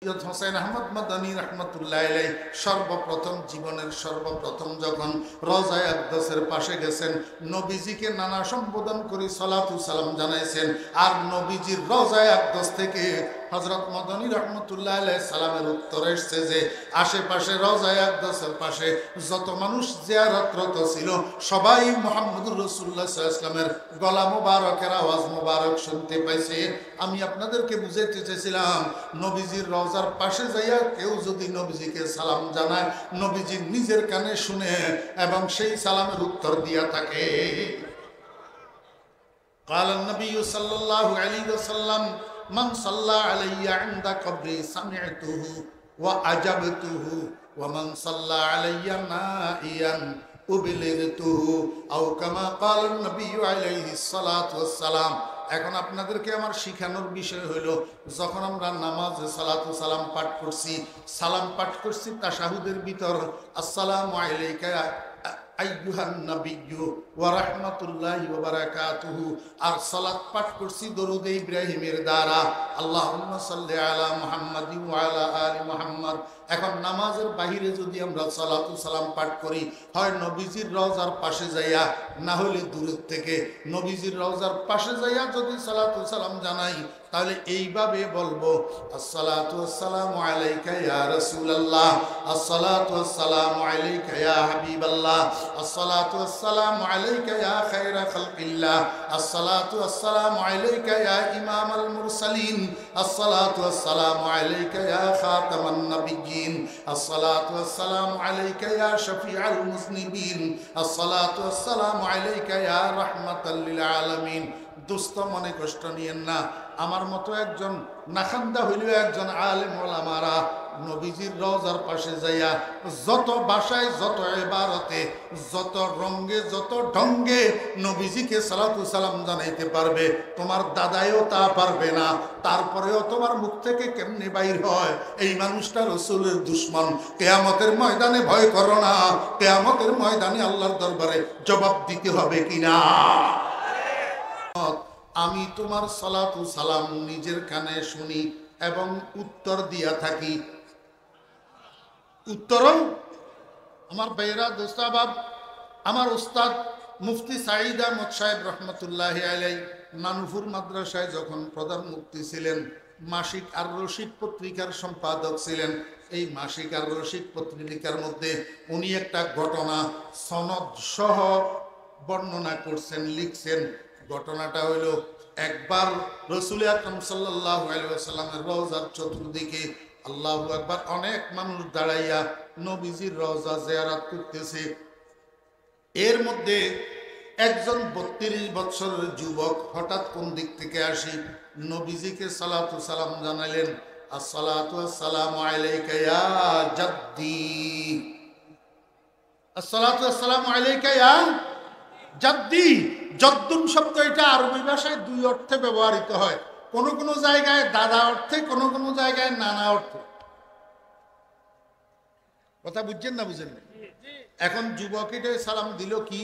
হোসেন আহমদ মাদানী রাহমাতুল্লাহ আলাইহি সর্বপ্রথম জীবনের সর্বপ্রথম যখন রওজায়ে আকদাসের পাশে গেছেন, নবীজিকে নানা সম্বোধন করে সালাতু সালাম জানাইছেন। আর নবীজির রওজায়ে আকদাস থেকে হযরত মাদানী রাহমাতুল্লাহ আলাইহি সালামের উত্তর এসেছে যে আশেপাশে রওজায়ে আকদাসের পাশে যত মানুষ জিয়ারতরত ছিল সবাই মুহাম্মদুর রাসূলুল্লাহ সাল্লাল্লাহু আলাইহি ওয়াসাল্লামের গলা মোবারকের আওয়াজ মোবারক শুনতে পাইছে। আমি আপনাদেরকে বুঝাইতে চেয়েছিলাম, নবীজির রওজার পাশে যাইয়া কেউ যদি নবীজিকে সালাম জানায়, নবীজি নিজের কানে শুনে এবং সেই সালামের উত্তর দিয়া থাকে। قال النبي صلى الله عليه وسلم من صلى علي عند قبري سمعته وأجبته ومن صلى علي نائيا أبلغته أو كما قال النبي عليه الصلاة والسلام। এখন আপনাদেরকে আমার শিখানোর বিষয় হলো, যখন আমরা নামাজে সালাতু সালাম পাঠ করছি, সালাম পাঠ করছি তাশাহুদের ভিতর আসসালামু আলাইকা আইয়ুহান নাবিয়্যু ওয়া রাহমাতুল্লাহি ওয়া বারাকাতুহু, আর সালাত পাঠ করছি দরুদে ইব্রাহিমের দ্বারা আল্লাহুম্মা সাল্লি আলা মুহাম্মাদিন ওয়া আলা আলি মুহাম্মাদ। এখন নামাজের বাহিরে যদি আমরা সালাতু সালাম পাঠ করি, হয় নবীজির রওজার পাশে যাইয়া, না হলে দূরের থেকে নবীজির রওজার পাশে যাইয়া যদি সালাতু সালাম জানাই, তাহলে এইভাবে বলবো আসসালাতু ওয়াসসালামু আলাইকা ইয়া রাসূলুল্লাহ, আসসালাতু ওয়াসসালামু আলাইকা ইয়া হাবিবাল্লাহ, আসসালাতু ওয়াসসালামু আলাইকা ইয়া খায়রা খালকিল্লাহ, আসসালাতু ওয়াসসালামু আলাইকা ইয়া ইমামাল মুরসালিন, আসসালাতু ওয়াসসালামু আলাইকা ইয়া খাতামান নাবিয়্যিন, আসসালাতু ওয়াসসালামু আলাইকা ইয়া শাফিআল মুযনিবিন, আসসালাতু ওয়াসসালামু আলাইকা ইয়া রাহমাতাল লিল আলামিন। দোস্ত মনে কষ্ট নিয়েন না, আমার মতো একজন নাখান্দা হইলেও একজন আলেম ওলামারা নবীজির রওজার পাশে যাইয়া যত ভাষায়, যত ইবারতে, যত রঙ্গে, যত ঢঙ্গে নবীজিকে সালাতু সালাম জানাইতে পারবে, তোমার দাদাইও তা পারবে না। তারপরেও তোমার মুখ থেকে কেমনে বাইর হয় এই মানুষটা রাসূলের দুশমন, কিয়ামতের ময়দানে ভয় করো না, কিয়ামতের ময়দানে আল্লাহর দরবারে জবাব দিতে হবে কিনা। আমি তোমার সালাতু সালাম নিজের কানে শুনি এবং উত্তর দিয়া থাকি। উত্তরও আমার ভাইরা দোস্ত আহবাব, আমার উস্তাদ মুফতি সাঈদ আহমদ সাহেব রহমতুল্লাহি আলাইহি নানুপুর মাদ্রাসায় যখন প্রধান মুফতি ছিলেন, মাসিক আর রশিদ পত্রিকার সম্পাদক ছিলেন। এই মাসিক আর রশিদ পত্রিকার মধ্যে উনি একটা ঘটনা সনদ সহ বর্ণনা করছেন, লিখছেন। ঘটনাটা হইল, একবার রাসূল আকরাম সাল্লাল্লাহু আলাইহি ওয়াসাল্লামের রওজার চতুর্দিকে আল্লাহু আকবার অনেক মানুষ দাঁড়াইয়া নবীজির রওজা জিয়ারত করতেছে। এর মধ্যে একজন 32 বছরের যুবক হঠাৎ কোন দিক থেকে আসি নবীজিকে সালাতু সালাম জানালেন, আসসালাতু ওয়াসসালামু আলাইকা ইয়া জাদ্দি, আসসালাতু ওয়াসসালামু আলাইকা ইয়া জাদ্দি। জদ্দুন শব্দ এটা আরবি ভাষায় দুই অর্থে ব্যবহৃত হয়, কোন কোন জায়গায় দাদা অর্থে, কোন কোন জায়গায় নানা অর্থে। কথা বুঝছেন না বুঝেন না? এখন যুবক এটা সালাম দিল কি,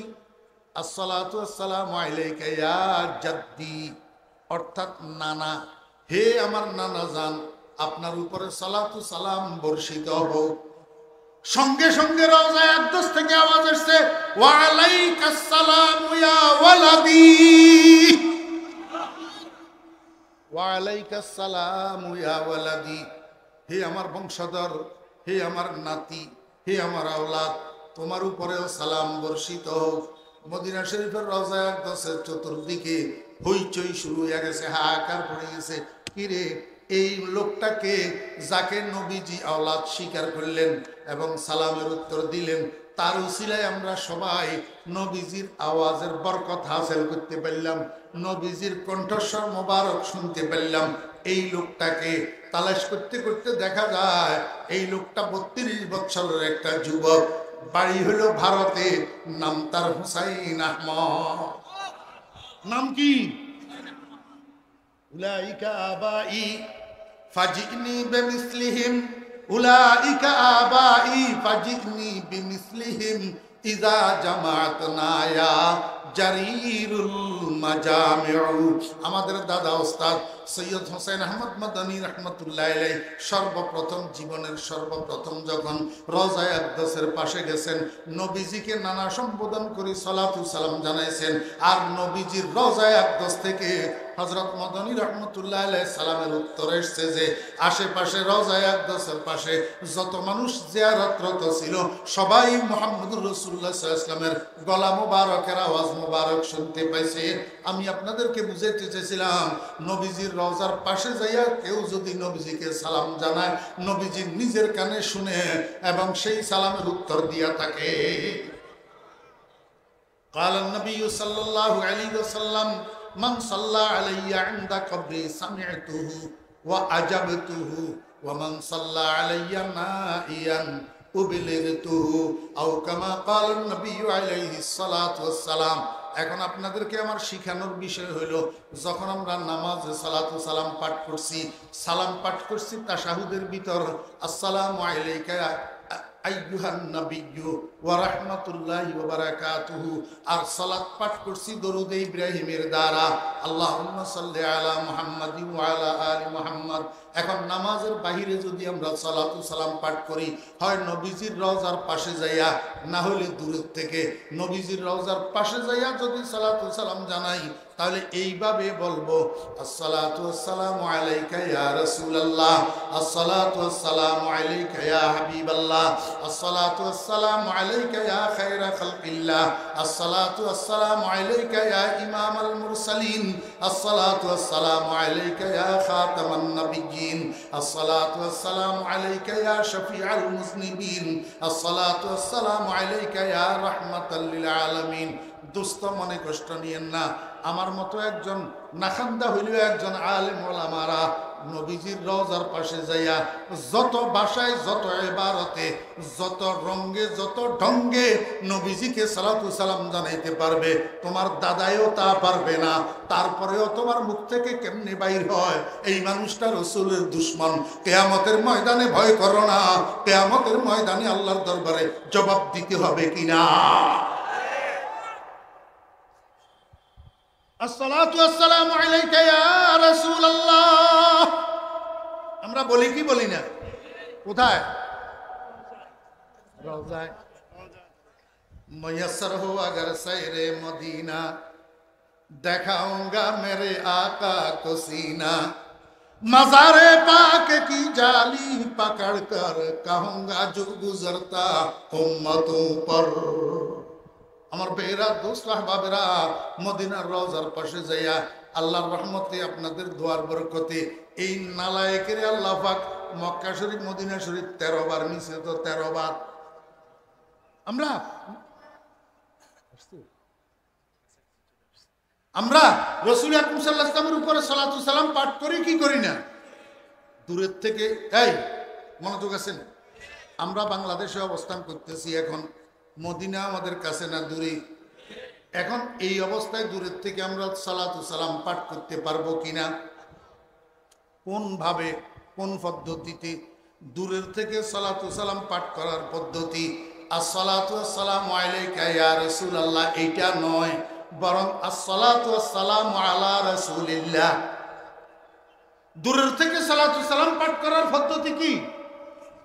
আসসালাতু ওয়াসসালামু আলাইকা ইয়া জাদ্দি, অর্থাৎ নানা, হে আমার নানা জান, আপনার উপরে সালাতু সালাম বর্ষিত হোক। সঙ্গে সঙ্গে রওজায়ে আকদাস থেকে আওয়াজ আসছে, ওয়া আলাইকাস সালামু ইয়া ওয়ালাদি, ওয়া আলাইকাস সালামু ইয়া ওয়ালাদি, হে আমার বংশধর, হে আমার নাতি, হে আমার আওলাদ, তোমার উপরেও সালাম বর্ষিত হোক। মদিনা শরীফের রওজায়ে আকদাসের চতুর্দিকে হইচই শুরু হয়ে গেছে, হাহাকার পড়ে গেছে। কিরে, এই লোকটাকে যাকে নবীজি আওলাদ স্বীকার করলেন এবং সালামের উত্তর দিলেন, তার উসিলায় আমরা সবাই নবীজির আওয়াজের বরকত হাসিল করতে পারলাম, নবীজির কণ্ঠস্বর মোবারক শুনতে পারলাম। এই লোকটাকে তালাশ করতে করতে দেখা যায় এই লোকটা 32 বছরের একটা যুবক, বাড়ি হলো ভারতে, নাম তার হুসাইন আহমদ। নাম কি? উলাইকা আবাই ফাজিনি বিমিসলিহিম, উলাইকা আবাই ফাজিনি বিমিসলিহিম ইযা জামাতনা ইয়া জারিরুল মাজামিউ। আমাদের দাদা ওস্তাদ সৈয়দ হোসেন আহমদ মাদানী রহমতুল্লাহ আলাইহি সর্বপ্রথম জীবনের সর্বপ্রথম যখন রওজায়ে আকদাসের পাশে গেছেন, নবীজিকে নানা সম্বোধন করে সালাতু সালাম জানাইছেন। আর নবীজির রওজায়ে আকদাস থেকে হযরত মাদানী রহমতুল্লাহ আলাইহি সালামের উত্তর এসেছে যে আশেপাশে রওজায়ে আকদাসের পাশে যত মানুষ জিয়ারতরত ছিল সবাই মুহাম্মদুর রাসূলুল্লাহ সাল্লাল্লাহু আলাইহি ওয়াসাল্লামের গলা মোবারকের আওয়াজ মোবারক শুনতে পাইছে। আমি আপনাদেরকে বুঝাইতে চেয়েছিলাম, নবীজির রওজার পাশে যাইয়া কেউ যদি নবীজিকে সালাম জানায়, নবীজি নিজের কানে শুনে এবং সেই সালামের উত্তর দিয়া থাকে। قال النبي صلى الله عليه وسلم من صلى علي عند قبري سمعته وأجبته ومن صلى علي نائيا أبلغته أو كما قال النبي عليه الصلاة والسلام। এখন আপনাদেরকে আমার শিখানোর বিষয় হলো, যখন আমরা নামাজে সালাতু সালাম পাঠ করছি, সালাম পাঠ করছি তাশাহুদের ভিতর আসসালামু আলাইকা আইয়ুহান নাবিয়্যু ওয়া রাহমাতুল্লাহি ওয়া বারাকাতুহু, আর সালাত পাঠ করছি দরুদে ইব্রাহিমের দ্বারা আল্লাহুম্মা সাল্লি আলা মুহাম্মাদিন ওয়া আলা আলি মুহাম্মাদ। এখন নামাজের বাহিরে যদি আমরা সালাতু সালাম পাঠ করি, হয় নবীজির রওজার পাশে যাইয়া, না হলে দূরের থেকে। নবীজির রওজার পাশে যাইয়া যদি সালাতু সালাম জানাই, তাহলে এইভাবে বলবো, আসসালাতু ওয়াসসালামু আলাইকা ইয়া রাসূলুল্লাহ, আসসালাতু ওয়াসসালামু আলাইকা ইয়া হাবিবাল্লাহ, আসসালাতু ওয়াসসালামু আলাইকা ইয়া খায়রা খালকিল্লাহ, আসসালাতু ওয়াসসালামু আলাইকা ইয়া ইমামাল মুরসালিন, আসসালাতু ওয়াসসালামু আলাইকা ইয়া খাতামান নাবিয়্যিন, আসসালাতু ওয়াসসালামু আলাইকা ইয়া শাফিআল মুযনিবিন, আসসালাতু ওয়াসসালামু আলাইকা ইয়া রাহমাতাল লিল আলামিন। দোস্ত, মনে কষ্ট নিয়েন না, আমার মতো একজন নাখান্দা হইলেও একজন আলেম ওলামারা নবীজির রওজার পাশে যাইয়া যত ভাষায়, যত ইবারতে, যত রঙ্গে, যত ঢঙ্গে নবীজিকে সালাতু সালাম জানাইতে পারবে, তোমার দাদাইও তা পারবে না। তারপরেও তোমার মুখ থেকে কেমনে বাইর হয়, এই মানুষটা রাসূলের দুশমন। কিয়ামতের ময়দানে ভয় করো না, কিয়ামতের ময়দানে আল্লাহর দরবারে জবাব দিতে হবে কিনা। আসসালাতু ওয়াসসালামু আলাইকা ইয়া রাসূলুল্লাহ আমরা বলি কি বলি না? কোথায়? রওজায়। মুয়্যাসসার হো আগার সাইরে মদিনা দেখাऊंगा मेरे आका को सीना, मज़ारे पाक की जाली पकड़ कर कहूंगा जो गुजरता उम्मतों पर। আমার বেরা দোস্ত আহবাবেরা, মদিনার রওজার পাশে যাইয়া আল্লাহর রহমতে, আপনাদের দোয়ার বরকতে এই নালায়েকের আল্লাহ পাক মক্কা শরীফ মদিনা শরীফ 13 বার নিছে, তো 13 বার আমরা রাসূল আকরাম সাল্লাল্লাহু আলাইহি ওয়াসাল্লামের উপরে সালাতু সালাম পাঠ করি কি করি না? দূরের থেকে। এই মনোযোগ আছেন? আমরা বাংলাদেশে অবস্থান করতেছি, এখন মদিনা আমাদের কাছে না দূরে। এখন এই অবস্থায় দূরের থেকে আমরা সালাতু সালাম পাঠ করতে পারবো কিনা? কোন ভাবে, কোন পদ্ধতিতে দূরের থেকে সালাতু সালাম পাঠ করার পদ্ধতি? আসসালাতু ওয়াসসালামু আলাইকা ইয়া রাসূলুল্লাহ এইটা নয়, বরং আসসালাতু ওয়াসসালামু আলা রাসূলিল্লাহ। দূরের থেকে সালাতু সালাম পাঠ করার পদ্ধতি কি?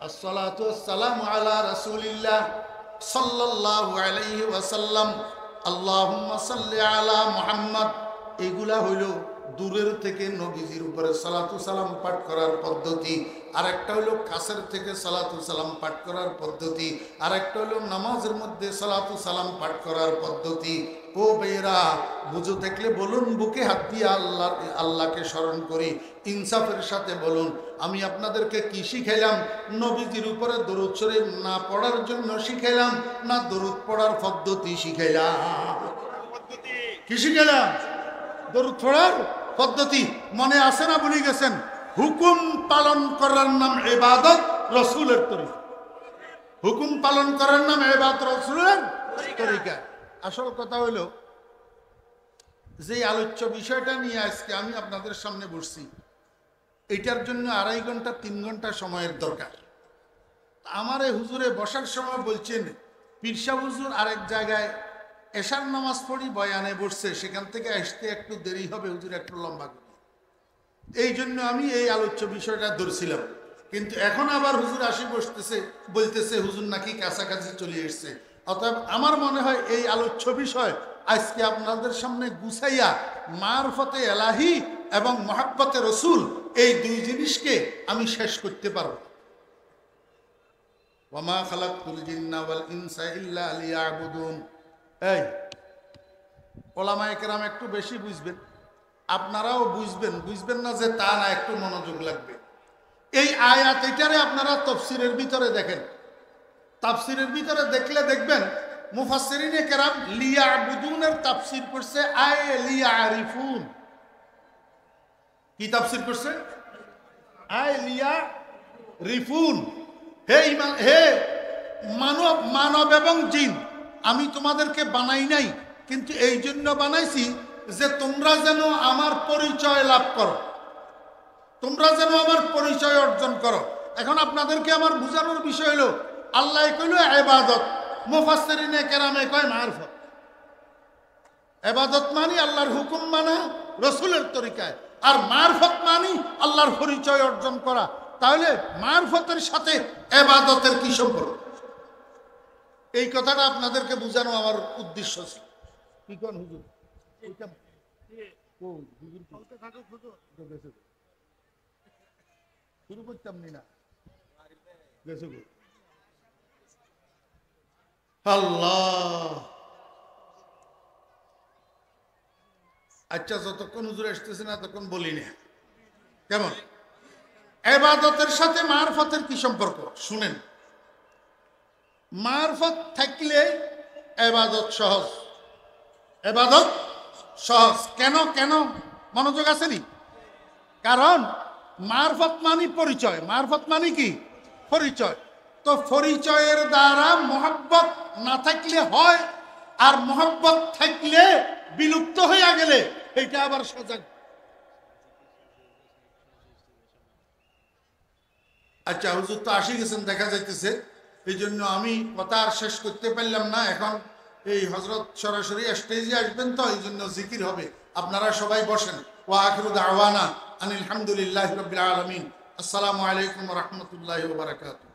আসসালাতু ওয়াসসালামু আলা রাসূলিল্লাহ সাল্লাল্লাহু আলাইহি ওয়াসাল্লাম, আল্লাহুম্মা সাল্লি আলা মুহাম্মদ। এগুলা হইল দূরের থেকে নবীজির উপরে সালাতু সালাম পাঠ করার পদ্ধতি। আরেকটা হইল কাছের থেকে সালাতু সালাম পাঠ করার পদ্ধতি। আরেকটা হইল নামাজের মধ্যে সালাতু সালাম পাঠ করার পদ্ধতি। ও বেরা, বুঝো থাকলে বলুন, বুকে হাত দিয়ে আল্লাহকে স্মরণ করি, ইনসাফের সাথে বলুন। আমি আপনাদেরকে কি শিখাইলাম? নবীজির উপরে দরুদ শরীফ না পড়ার জন্য শিখাইলাম, না দরুদ পড়ার পদ্ধতি শিখাইলাম? কি শিখাইলাম? দরুদ পড়ার পদ্ধতি। মনে আছে না ভুলে গেছেন? হুকুম পালন করার নাম ইবাদত, রাসূলের তরিকা। হুকুম পালন করার নাম ইবাদত, রাসূলের তরিকা। আসল কথা হইল, যে আলোচ্য বিষয়টা নিয়ে আজকে আমি আপনাদের সামনে বসছি, এটার জন্য 2.5 ঘন্টা 3 ঘন্টা সময়ের দরকার। আমার এই হুজুরে বসার সময় বলছেন, পীরসা হুজুর আরেক জায়গায় এশার নামাজ পড়ি বয়ানে বসছে, সেখান থেকে আসতে একটু দেরি হবে, হুজুর একটু লম্বা করি। এই জন্য আমি এই আলোচ্য বিষয়টা ধরছিলাম, কিন্তু এখন আবার হুজুর আসি বসতেছে, বলতেছে হুজুর নাকি কাছাকাছি চলে এসছে। অতএব আমার মনে হয় এই আলোচ্য বিষয় আজকে আপনাদের সামনে গুছাইয়া মারফতে এলাহি এবং মহাব্বতে রসুল এই দুই জিনিসকে আমি শেষ করতে পারব। ওয়ামা খালাকতুল জিন্না ওয়াল ইনসা ইল্লা লিয়াবুদুন। এই ওলামায়ে কেরাম একটু বেশি বুঝবেন, আপনারাও বুঝবেন, বুঝবেন না যে তা না, একটু মনোযোগ লাগবে। এই আয়াত এটারে আপনারা তাফসীরের ভিতরে দেখেন, তাফসীরের ভিতরে দেখলে দেখবেন মুফাসসিরিনে কেরাম লিয়াবুদুনের তাফসীর করছে আয় লিয়ারিফুন। কি তাফসীর করছে? আয় লিয়ারিফুন। হে ইমান, হে মানব, মানব এবং জিন, আমি তোমাদেরকে বানাই নাই, কিন্তু এই জন্য বানাইছি যে তোমরা যেন আমার পরিচয় লাভ করো, তোমরা যেন আমার পরিচয় অর্জন করো। এখন আপনাদেরকে আমার বুঝানোর বিষয় হলো আল্লাহ কইল ইবাদত, মুফাসসিরিনে কেরামে কয় মারফত। ইবাদত মানে আল্লাহর হুকুম মানা রাসূলের তরিকায়, আর মারফত মানে আল্লাহর পরিচয় অর্জন করা। তাহলে মারফতের সাথে ইবাদতের কি সম্পর্ক? এই কথাটা আপনাদেরকে বোঝানো আমার উদ্দেশ্য ছিল। কি কোন হুজুর? ওইটা ও হুজুর বলতে থাকো, হুজুর শুরু করতাম না গেছে গো। আল্লাহ, আচ্ছা যতক্ষণ হুজুর আসতেছে না ততক্ষণ বলি না। কেমন? ইবাদতের সাথে মারফতের কি সম্পর্ক শুনেন। মারফত থাকলে ইবাদত সহজ, ইবাদত সহজ। কেন কেন মনোযোগ আসেনি? কারণ মারফত মানে পরিচয়, মারফত মানে কি? পরিচয়। তো পরিচয়ের দ্বারা মহব্বত না থাকলে হয়, আর মহব্বত থাকলে বিলুপ্ত হইয়া গেলে এটা আবার সজাগ। আচ্ছা হুজুর তো আসি গেছেন দেখা যাইতেছে, এই জন্য আমি কথা আর শেষ করতে পারলাম না। এখন এই হযরত সরাসরি স্টেজে আসবেন, তো এই জন্য জিকির হবে। আপনারা সবাই বসেন। ওয়া আখিরু দাওয়ানা আনিল হামদুলিল্লাহি রাব্বিল আলামিন। আসসালামু আলাইকুম ওয়া রাহমাতুল্লাহি ওয়া বারাকাতুহু।